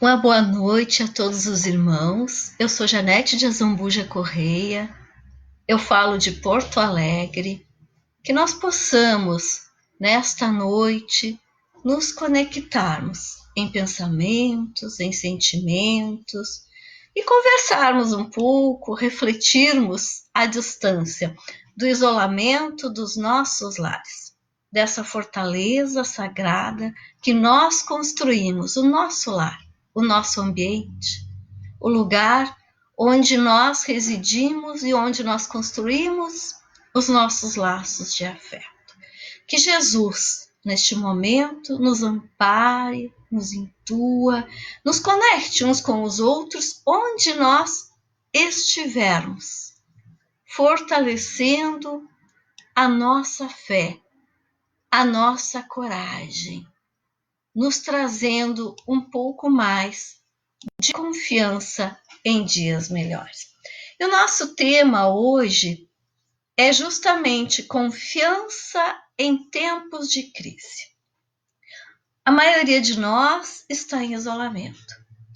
Uma boa noite a todos os irmãos. Eu sou Janete de Azambuja Correia. Eu falo de Porto Alegre. Que nós possamos, nesta noite, nos conectarmos em pensamentos, em sentimentos e conversarmos um pouco, refletirmos à distância do isolamento dos nossos lares, dessa fortaleza sagrada que nós construímos, o nosso lar, o nosso ambiente, o lugar onde nós residimos e onde nós construímos os nossos laços de afeto. Que Jesus, neste momento, nos ampare, nos intua, nos conecte uns com os outros onde nós estivermos, fortalecendo a nossa fé, a nossa coragem, nos trazendo um pouco mais de confiança em dias melhores. E o nosso tema hoje é justamente confiança em tempos de crise. A maioria de nós está em isolamento,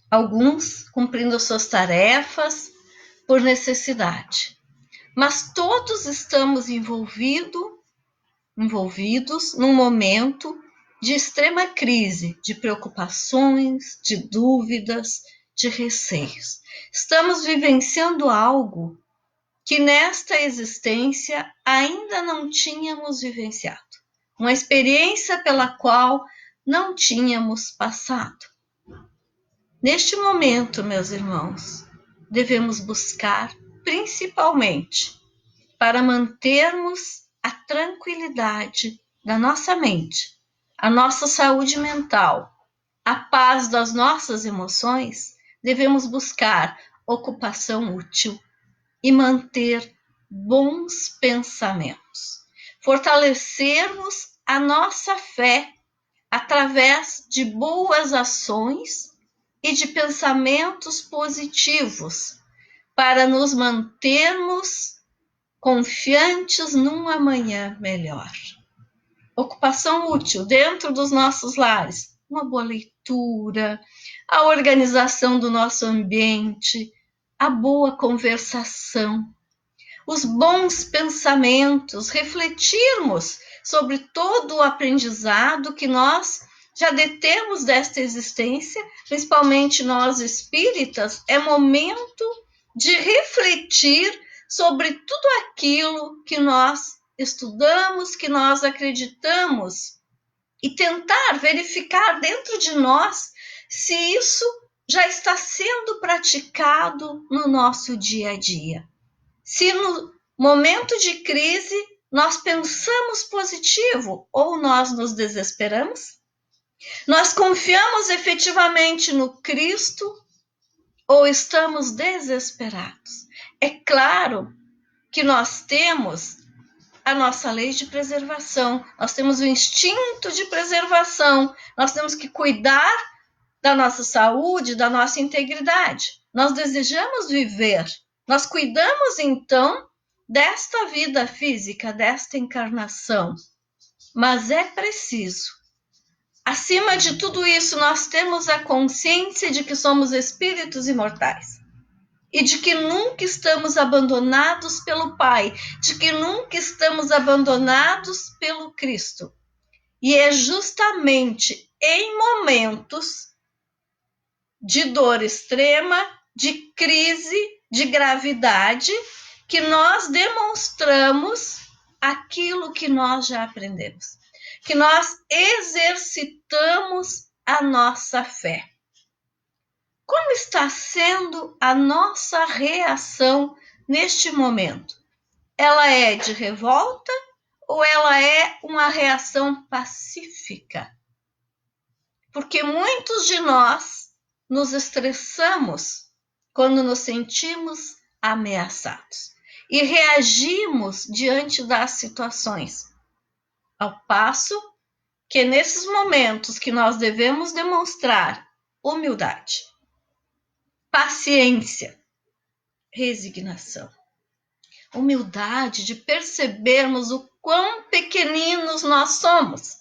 alguns cumprindo suas tarefas por necessidade, mas todos estamos envolvidos num momento de extrema crise, de preocupações, de dúvidas, de receios. Estamos vivenciando algo que nesta existência ainda não tínhamos vivenciado, uma experiência pela qual não tínhamos passado. Neste momento, meus irmãos, devemos buscar principalmente para mantermos a tranquilidade da nossa mente, a nossa saúde mental, a paz das nossas emoções, devemos buscar ocupação útil e manter bons pensamentos. Fortalecermos a nossa fé através de boas ações e de pensamentos positivos para nos mantermos confiantes num amanhã melhor. Ocupação útil dentro dos nossos lares, uma boa leitura, a organização do nosso ambiente, a boa conversação, os bons pensamentos, refletirmos sobre todo o aprendizado que nós já detemos desta existência, principalmente nós espíritas, é momento de refletir sobre tudo aquilo que nós estudamos, que nós acreditamos e tentar verificar dentro de nós se isso já está sendo praticado no nosso dia a dia. Se no momento de crise nós pensamos positivo ou nós nos desesperamos, nós confiamos efetivamente no Cristo ou estamos desesperados. É claro que nós temos a nossa lei de preservação, nós temos o instinto de preservação, nós temos que cuidar da nossa saúde, da nossa integridade. Nós desejamos viver, nós cuidamos então desta vida física, desta encarnação, mas é preciso. Acima de tudo isso, nós temos a consciência de que somos espíritos imortais e de que nunca estamos abandonados pelo Pai, de que nunca estamos abandonados pelo Cristo. E é justamente em momentos de dor extrema, de crise, de gravidade, que nós demonstramos aquilo que nós já aprendemos, que nós exercitamos a nossa fé. Como está sendo a nossa reação neste momento? Ela é de revolta ou ela é uma reação pacífica? Porque muitos de nós nos estressamos quando nos sentimos ameaçados e reagimos diante das situações, ao passo que nesses momentos que nós devemos demonstrar humildade, paciência, resignação, humildade de percebermos o quão pequeninos nós somos.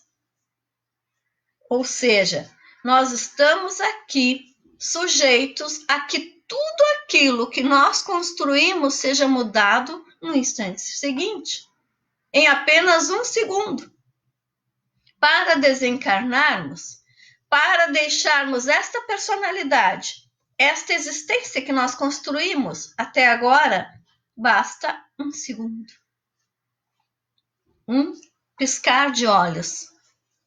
Ou seja, nós estamos aqui sujeitos a que tudo aquilo que nós construímos seja mudado no instante seguinte, em apenas um segundo. Para desencarnarmos, para deixarmos esta personalidade, esta existência que nós construímos até agora, basta um segundo. Um piscar de olhos.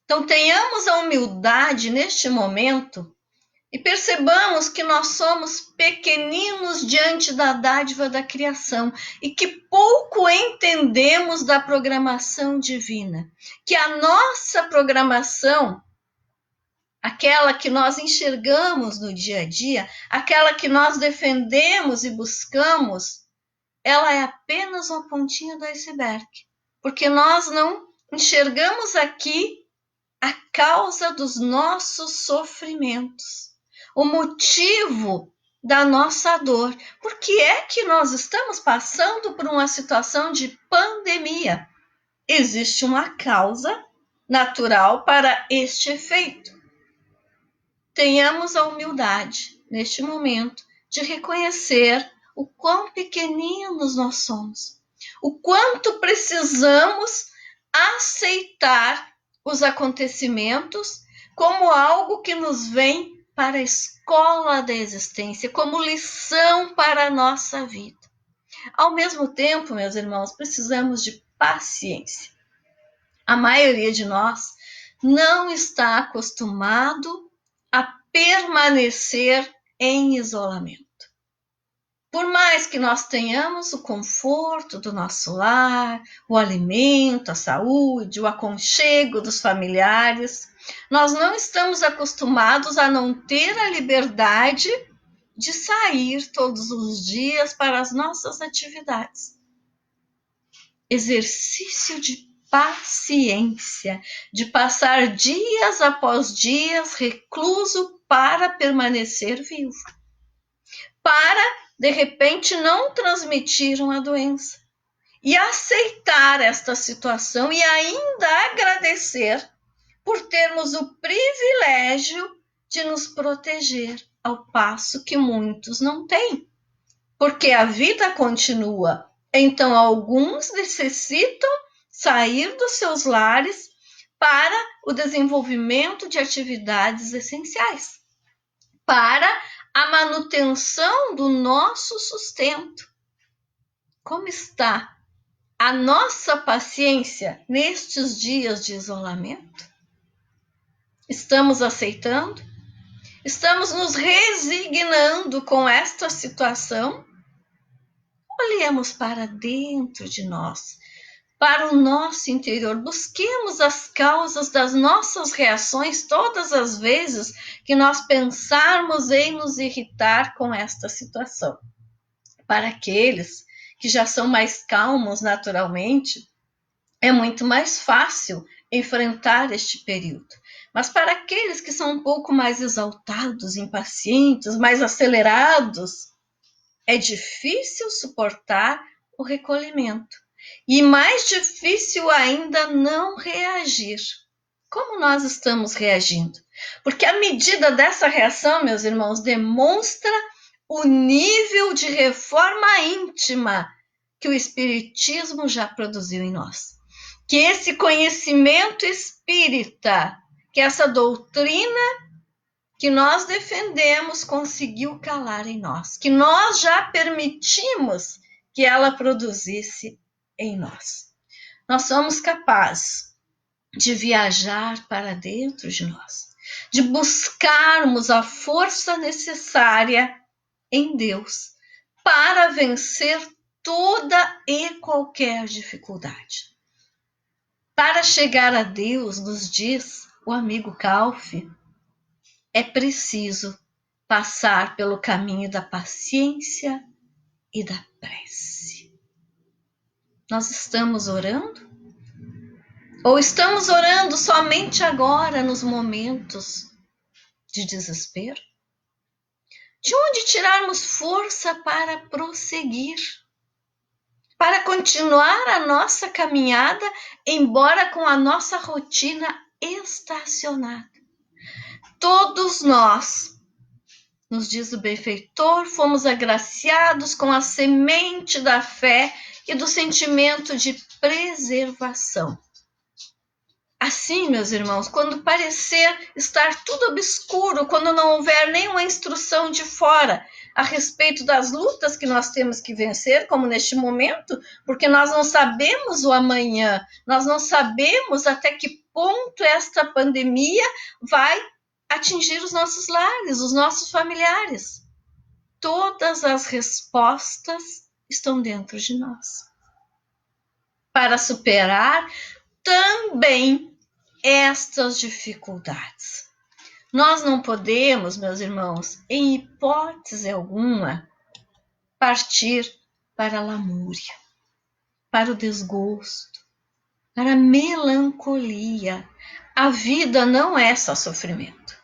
Então, tenhamos a humildade neste momento e percebamos que nós somos pequeninos diante da dádiva da criação e que pouco entendemos da programação divina. Que a nossa programação, aquela que nós enxergamos no dia a dia, aquela que nós defendemos e buscamos, ela é apenas uma pontinha do iceberg. Porque nós não enxergamos aqui a causa dos nossos sofrimentos. O motivo da nossa dor. Por que é que nós estamos passando por uma situação de pandemia? Existe uma causa natural para este efeito. Tenhamos a humildade, neste momento, de reconhecer o quão pequeninos nós somos, o quanto precisamos aceitar os acontecimentos como algo que nos vem para a escola da existência, como lição para a nossa vida. Ao mesmo tempo, meus irmãos, precisamos de paciência. A maioria de nós não está acostumado a permanecer em isolamento. Por mais que nós tenhamos o conforto do nosso lar, o alimento, a saúde, o aconchego dos familiares, nós não estamos acostumados a não ter a liberdade de sair todos os dias para as nossas atividades. Exercício de paciência, de passar dias após dias recluso para permanecer vivo. Para, de repente, não transmitir uma doença. E aceitar esta situação e ainda agradecer por termos o privilégio de nos proteger, ao passo que muitos não têm. Porque a vida continua. Então, alguns necessitam sair dos seus lares para o desenvolvimento de atividades essenciais, para a manutenção do nosso sustento. Como está a nossa paciência nestes dias de isolamento? Estamos aceitando? Estamos nos resignando com esta situação? Olhemos para dentro de nós, para o nosso interior. Busquemos as causas das nossas reações todas as vezes que nós pensarmos em nos irritar com esta situação. Para aqueles que já são mais calmos naturalmente, é muito mais fácil enfrentar este período. Mas para aqueles que são um pouco mais exaltados, impacientes, mais acelerados, é difícil suportar o recolhimento. E mais difícil ainda não reagir. Como nós estamos reagindo? Porque a medida dessa reação, meus irmãos, demonstra o nível de reforma íntima que o Espiritismo já produziu em nós. Que esse conhecimento espírita, que essa doutrina que nós defendemos conseguiu calar em nós, que nós já permitimos que ela produzisse em nós. Nós somos capazes de viajar para dentro de nós, de buscarmos a força necessária em Deus para vencer toda e qualquer dificuldade. Para chegar a Deus, nos diz o amigo Calfi, é preciso passar pelo caminho da paciência e da prece. Nós estamos orando? Ou estamos orando somente agora, nos momentos de desespero? De onde tirarmos força para prosseguir? Para continuar a nossa caminhada, embora com a nossa rotina estacionada. Todos nós Nos diz o benfeitor, fomos agraciados com a semente da fé e do sentimento de preservação. Assim, meus irmãos, quando parecer estar tudo obscuro, quando não houver nenhuma instrução de fora a respeito das lutas que nós temos que vencer, como neste momento, porque nós não sabemos o amanhã, nós não sabemos até que ponto esta pandemia vai atingir os nossos lares, os nossos familiares. Todas as respostas estão dentro de nós. Para superar também estas dificuldades. Nós não podemos, meus irmãos, em hipótese alguma, partir para a lamúria, para o desgosto, para a melancolia. A vida não é só sofrimento.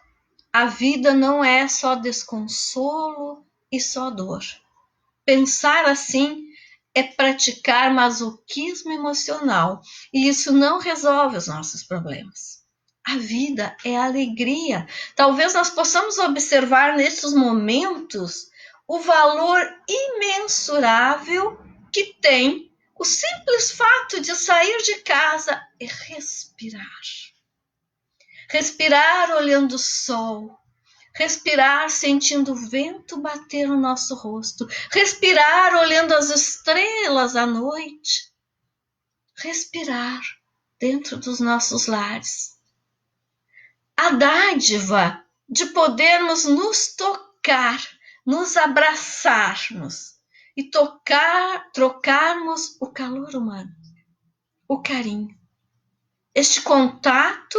A vida não é só desconsolo e só dor. Pensar assim é praticar masoquismo emocional e isso não resolve os nossos problemas. A vida é alegria. Talvez nós possamos observar nesses momentos o valor imensurável que tem o simples fato de sair de casa e respirar. Respirar olhando o sol, respirar sentindo o vento bater no nosso rosto, respirar olhando as estrelas à noite, respirar dentro dos nossos lares. A dádiva de podermos nos tocar, nos abraçarmos e trocarmos o calor humano, o carinho. Este contato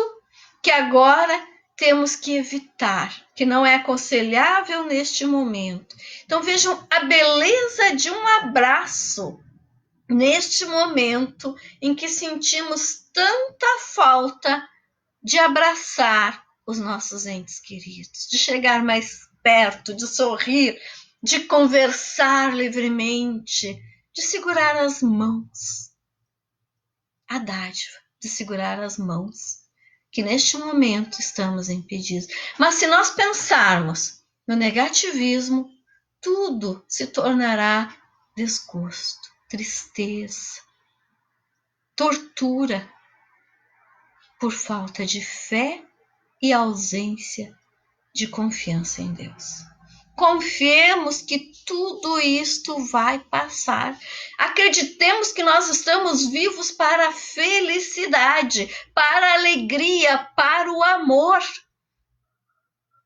que agora temos que evitar, que não é aconselhável neste momento. Então vejam a beleza de um abraço neste momento em que sentimos tanta falta de abraçar os nossos entes queridos, de chegar mais perto, de sorrir, de conversar livremente, de segurar as mãos. A dádiva de segurar as mãos, que neste momento estamos impedidos. Mas se nós pensarmos no negativismo, tudo se tornará desgosto, tristeza, tortura, por falta de fé e ausência de confiança em Deus. Confiemos que tudo isto vai passar. Acreditemos que nós estamos vivos para a felicidade, para a alegria, para o amor.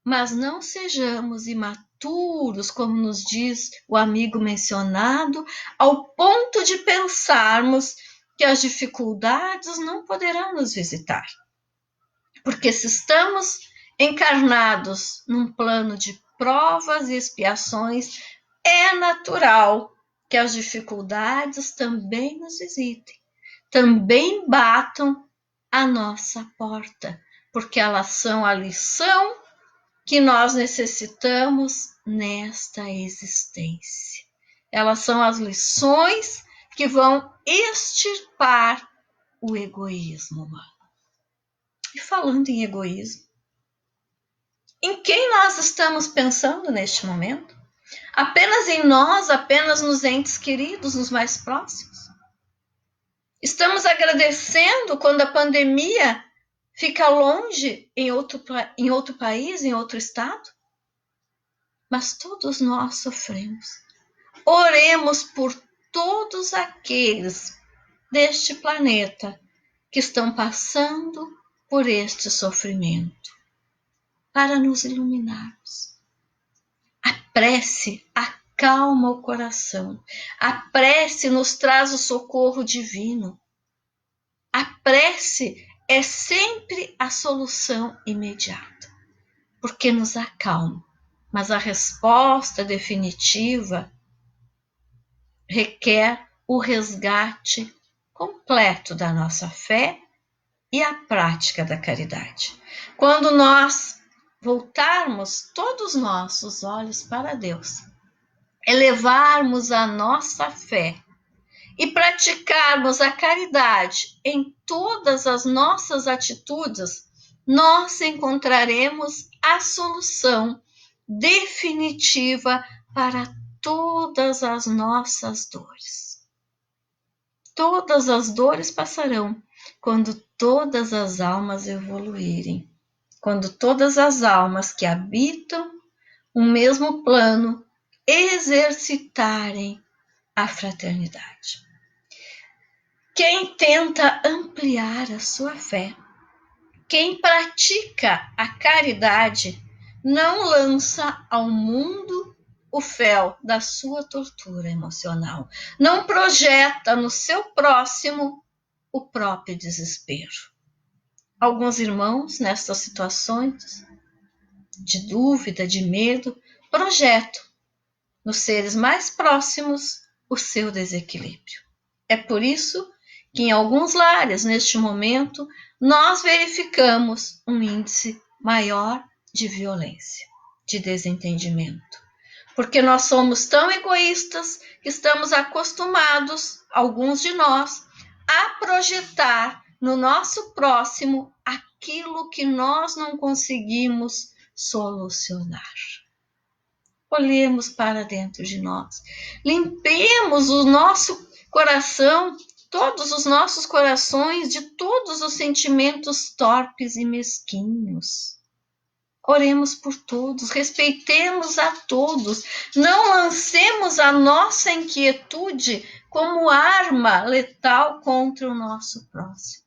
Mas não sejamos imaturos, como nos diz o amigo mencionado, ao ponto de pensarmos que as dificuldades não poderão nos visitar. Porque se estamos encarnados num plano de provas e expiações, é natural que as dificuldades também nos visitem, também batam à nossa porta, porque elas são a lição que nós necessitamos nesta existência. Elas são as lições que vão extirpar o egoísmo humano. E falando em egoísmo, em quem nós estamos pensando neste momento? Apenas em nós, apenas nos entes queridos, nos mais próximos? Estamos agradecendo quando a pandemia fica longe em outro país, em outro estado? Mas todos nós sofremos. Oremos por todos aqueles deste planeta que estão passando por este sofrimento, para nos iluminarmos. A prece acalma o coração. A prece nos traz o socorro divino. A prece é sempre a solução imediata, porque nos acalma. Mas a resposta definitiva requer o resgate completo da nossa fé e a prática da caridade. Quando nós voltarmos todos nossos olhos para Deus, elevarmos a nossa fé e praticarmos a caridade em todas as nossas atitudes, nós encontraremos a solução definitiva para todas as nossas dores. Todas as dores passarão quando todas as almas evoluírem, quando todas as almas que habitam um mesmo plano exercitarem a fraternidade. Quem tenta ampliar a sua fé, quem pratica a caridade, não lança ao mundo o fel da sua tortura emocional, não projeta no seu próximo o próprio desespero. Alguns irmãos, nestas situações de dúvida, de medo, projetam nos seres mais próximos o seu desequilíbrio. É por isso que em alguns lares, neste momento, nós verificamos um índice maior de violência, de desentendimento. Porque nós somos tão egoístas que estamos acostumados, alguns de nós, a projetar no nosso próximo aquilo que nós não conseguimos solucionar. Olhemos para dentro de nós, limpemos o nosso coração, todos os nossos corações de todos os sentimentos torpes e mesquinhos. Oremos por todos, respeitemos a todos, não lancemos a nossa inquietude como arma letal contra o nosso próximo.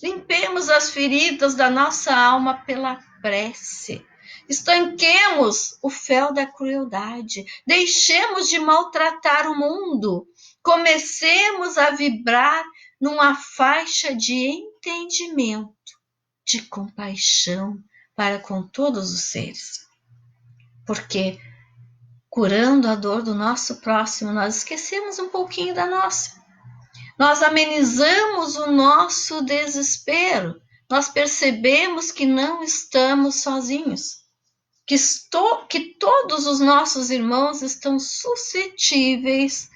Limpemos as feridas da nossa alma pela prece. Estanquemos o fel da crueldade. Deixemos de maltratar o mundo. Comecemos a vibrar numa faixa de entendimento, de compaixão para com todos os seres. Porque curando a dor do nosso próximo, nós esquecemos um pouquinho da nossa. Nós amenizamos o nosso desespero, nós percebemos que não estamos sozinhos, que todos os nossos irmãos estão suscetíveis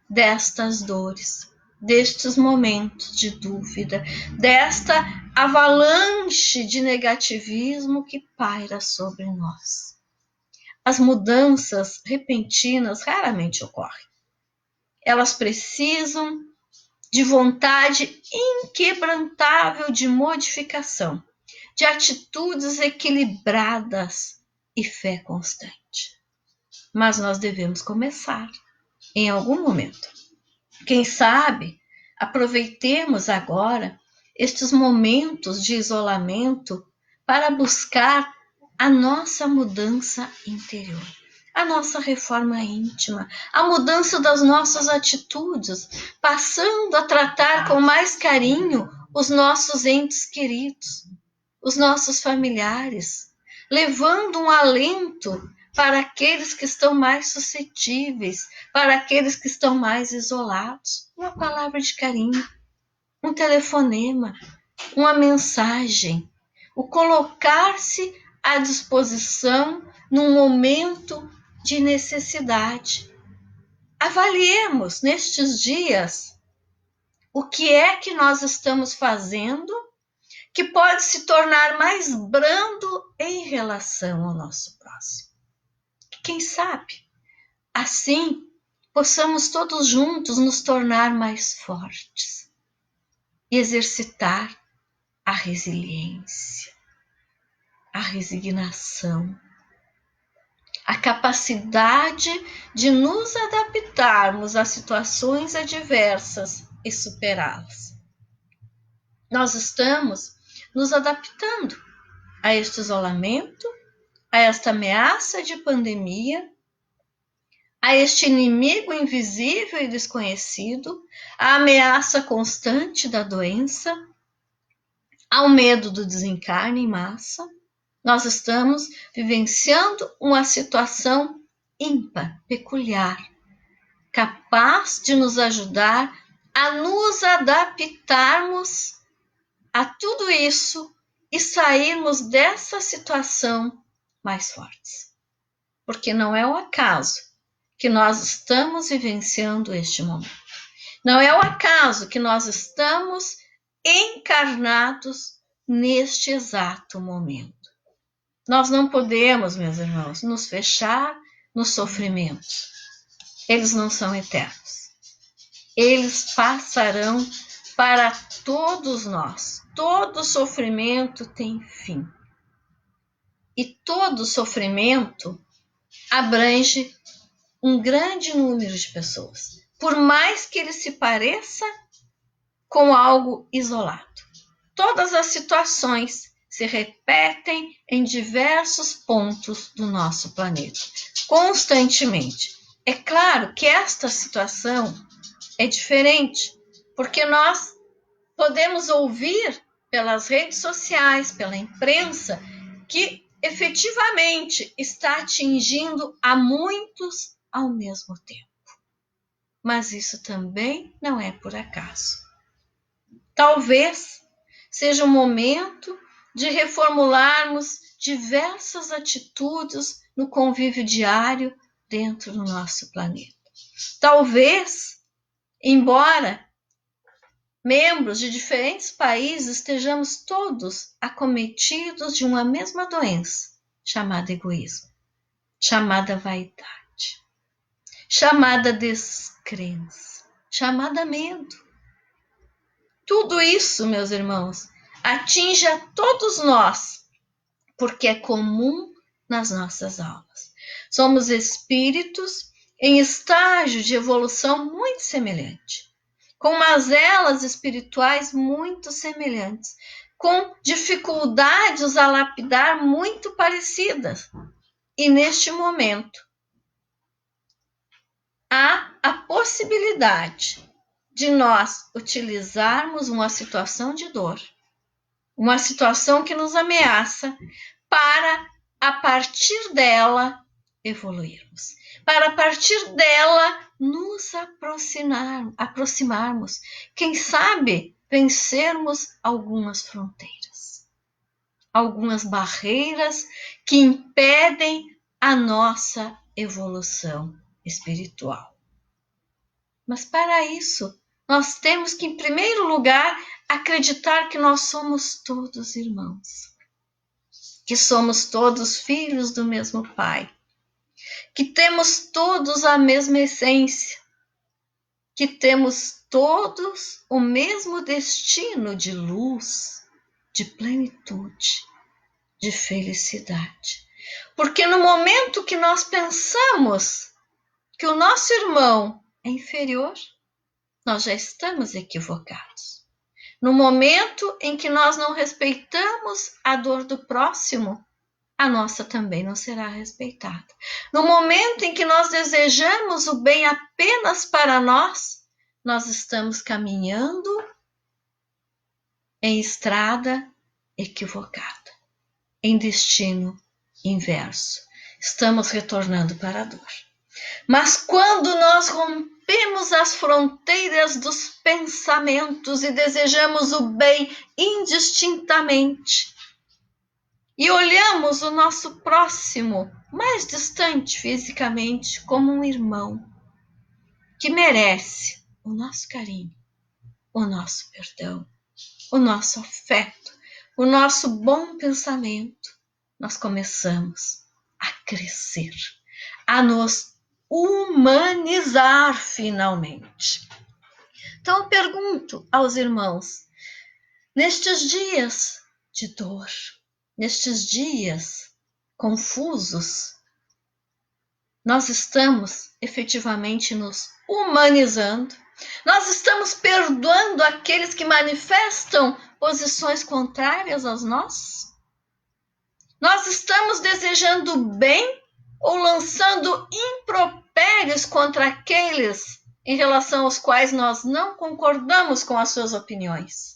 destas dores, destes momentos de dúvida, desta avalanche de negativismo que paira sobre nós. As mudanças repentinas raramente ocorrem. Elas precisam de vontade inquebrantável de modificação, de atitudes equilibradas e fé constante. Mas nós devemos começar em algum momento. Quem sabe, aproveitemos agora estes momentos de isolamento para buscar a nossa mudança interior, a nossa reforma íntima, a mudança das nossas atitudes, passando a tratar com mais carinho os nossos entes queridos, os nossos familiares, levando um alento para aqueles que estão mais suscetíveis, para aqueles que estão mais isolados. Uma palavra de carinho, um telefonema, uma mensagem, o colocar-se à disposição num momento de necessidade. Avaliemos nestes dias o que é que nós estamos fazendo que pode se tornar mais brando em relação ao nosso próximo. Quem sabe, assim, possamos todos juntos nos tornar mais fortes e exercitar a resiliência, a resignação, a capacidade de nos adaptarmos a situações adversas e superá-las. Nós estamos nos adaptando a este isolamento, a esta ameaça de pandemia, a este inimigo invisível e desconhecido, a ameaça constante da doença, ao medo do desencarne em massa. Nós estamos vivenciando uma situação ímpar, peculiar, capaz de nos ajudar a nos adaptarmos a tudo isso e sairmos dessa situação mais fortes. Porque não é o acaso que nós estamos vivenciando este momento. Não é o acaso que nós estamos encarnados neste exato momento. Nós não podemos, meus irmãos, nos fechar nos sofrimentos. Eles não são eternos. Eles passarão para todos nós. Todo sofrimento tem fim. E todo sofrimento abrange um grande número de pessoas, por mais que ele se pareça com algo isolado. Todas as situações se repetem em diversos pontos do nosso planeta, constantemente. É claro que esta situação é diferente, porque nós podemos ouvir pelas redes sociais, pela imprensa, que efetivamente está atingindo a muitos ao mesmo tempo. Mas isso também não é por acaso. Talvez seja o momento de reformularmos diversas atitudes no convívio diário dentro do nosso planeta. Talvez, embora membros de diferentes países estejamos todos acometidos de uma mesma doença, chamada egoísmo, chamada vaidade, chamada descrença, chamada medo. Tudo isso, meus irmãos, atinge a todos nós, porque é comum nas nossas almas. Somos espíritos em estágio de evolução muito semelhante, com mazelas espirituais muito semelhantes, com dificuldades a lapidar muito parecidas. E neste momento, há a possibilidade de nós utilizarmos uma situação de dor, uma situação que nos ameaça, para, a partir dela, evoluirmos. Para, a partir dela, nos aproximarmos. Quem sabe, vencermos algumas fronteiras, algumas barreiras que impedem a nossa evolução espiritual. Mas para isso, nós temos que, em primeiro lugar, acreditar que nós somos todos irmãos, que somos todos filhos do mesmo Pai, que temos todos a mesma essência, que temos todos o mesmo destino de luz, de plenitude, de felicidade. Porque no momento que nós pensamos que o nosso irmão é inferior, nós já estamos equivocados. No momento em que nós não respeitamos a dor do próximo, a nossa também não será respeitada. No momento em que nós desejamos o bem apenas para nós, nós estamos caminhando em estrada equivocada, em destino inverso. Estamos retornando para a dor. Mas quando nós rompemos as fronteiras dos pensamentos e desejamos o bem indistintamente, e olhamos o nosso próximo, mais distante fisicamente, como um irmão, que merece o nosso carinho, o nosso perdão, o nosso afeto, o nosso bom pensamento, nós começamos a crescer, a nos humanizar finalmente. Então eu pergunto aos irmãos, nestes dias de dor, nestes dias confusos, nós estamos efetivamente nos humanizando? Nós estamos perdoando aqueles que manifestam posições contrárias às nossas? Nós estamos desejando bem ou lançando impropérios contra aqueles em relação aos quais nós não concordamos com as suas opiniões?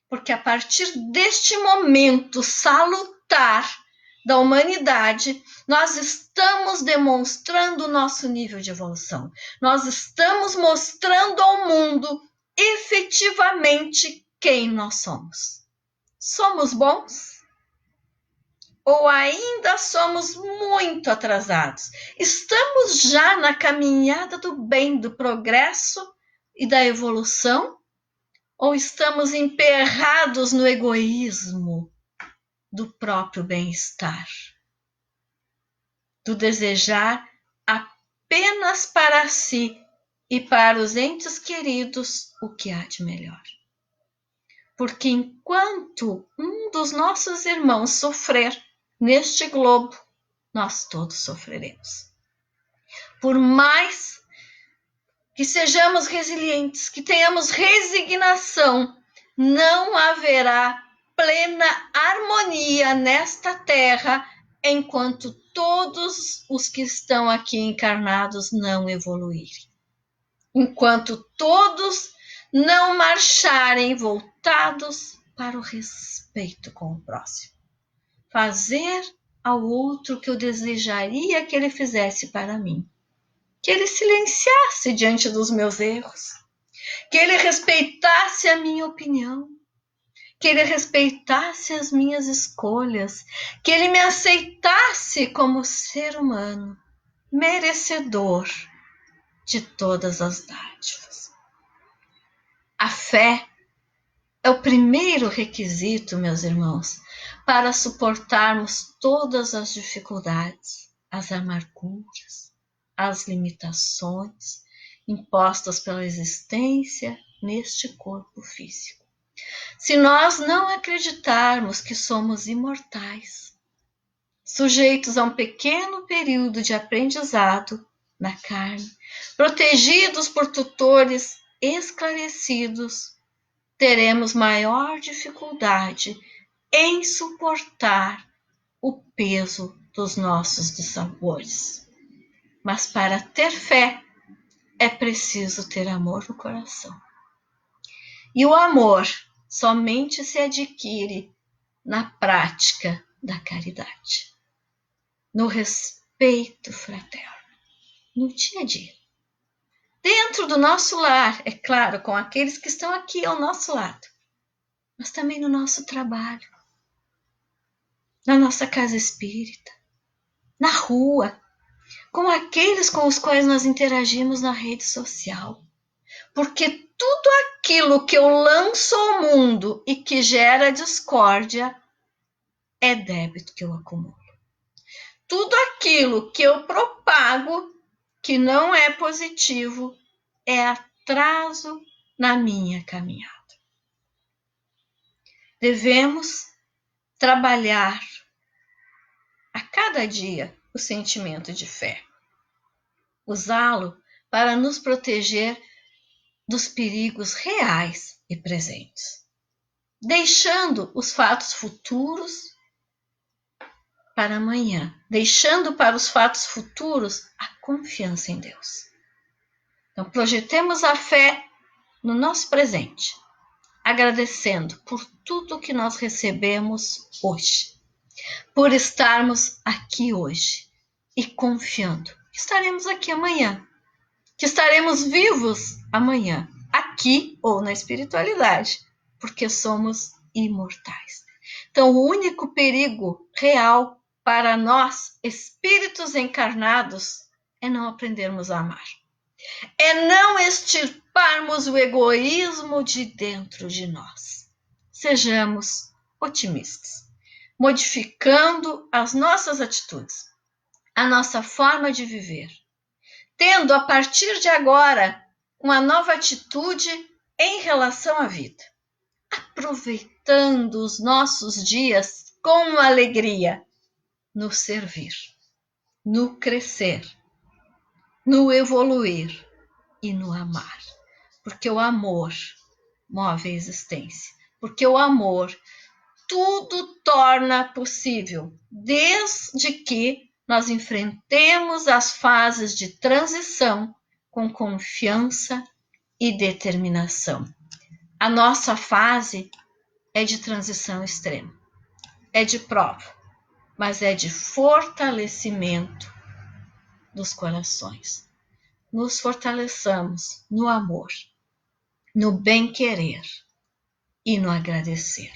Porque a partir deste momento salutar da humanidade, nós estamos demonstrando o nosso nível de evolução. Nós estamos mostrando ao mundo efetivamente quem nós somos. Somos bons? Ou ainda somos muito atrasados? Estamos já na caminhada do bem, do progresso e da evolução? Ou estamos emperrados no egoísmo, do próprio bem-estar, do desejar apenas para si e para os entes queridos o que há de melhor. Porque enquanto um dos nossos irmãos sofrer neste globo, nós todos sofreremos. Por mais que sejamos resilientes, que tenhamos resignação, não haverá plena harmonia nesta terra enquanto todos os que estão aqui encarnados não evoluírem. Enquanto todos não marcharem voltados para o respeito com o próximo. Fazer ao outro o que eu desejaria que ele fizesse para mim. Que ele silenciasse diante dos meus erros. Que ele respeitasse a minha opinião. Que ele respeitasse as minhas escolhas. Que ele me aceitasse como ser humano, merecedor de todas as dádivas. A fé é o primeiro requisito, meus irmãos, para suportarmos todas as dificuldades, as amarguras, as limitações impostas pela existência neste corpo físico. Se nós não acreditarmos que somos imortais, sujeitos a um pequeno período de aprendizado na carne, protegidos por tutores esclarecidos, teremos maior dificuldade em suportar o peso dos nossos dissabores. Mas para ter fé, é preciso ter amor no coração. E o amor somente se adquire na prática da caridade, no respeito fraterno, no dia a dia. Dentro do nosso lar, é claro, com aqueles que estão aqui ao nosso lado, mas também no nosso trabalho, na nossa casa espírita, na rua, com aqueles com os quais nós interagimos na rede social. Porque tudo aquilo que eu lanço ao mundo e que gera discórdia é débito que eu acumulo. Tudo aquilo que eu propago que não é positivo é atraso na minha caminhada. Devemos trabalhar a cada dia o sentimento de fé, usá-lo para nos proteger dos perigos reais e presentes, deixando os fatos futuros para amanhã, deixando para os fatos futuros a confiança em Deus. Então, projetemos a fé no nosso presente, agradecendo por tudo que nós recebemos hoje, por estarmos aqui hoje e confiando que estaremos aqui amanhã, que estaremos vivos amanhã, aqui ou na espiritualidade, porque somos imortais. Então, o único perigo real para nós, espíritos encarnados, é não aprendermos a amar. É não extirparmos o egoísmo de dentro de nós. Sejamos otimistas, modificando as nossas atitudes, a nossa forma de viver, tendo a partir de agora uma nova atitude em relação à vida, aproveitando os nossos dias com alegria, no servir, no crescer, no evoluir e no amar. Porque o amor move a existência. Porque o amor tudo torna possível, desde que nós enfrentemos as fases de transição com confiança e determinação. A nossa fase é de transição extrema, é de prova, mas é de fortalecimento dos corações. Nos fortaleçamos no amor, no bem-querer e no agradecer.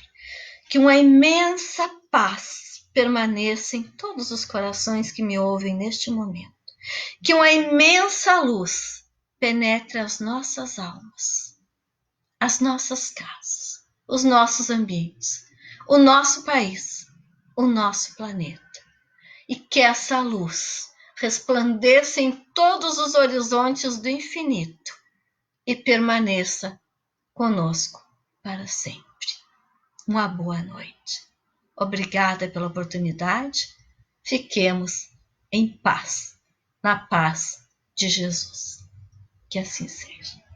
Que uma imensa paz permaneça em todos os corações que me ouvem neste momento. Que uma imensa luz penetre as nossas almas, as nossas casas, os nossos ambientes, o nosso país o nosso planeta. E que essa luz resplandeça em todos os horizontes do infinito e permaneça conosco para sempre. Uma boa noite. Obrigada pela oportunidade. Fiquemos em paz, na paz de Jesus. Que assim seja.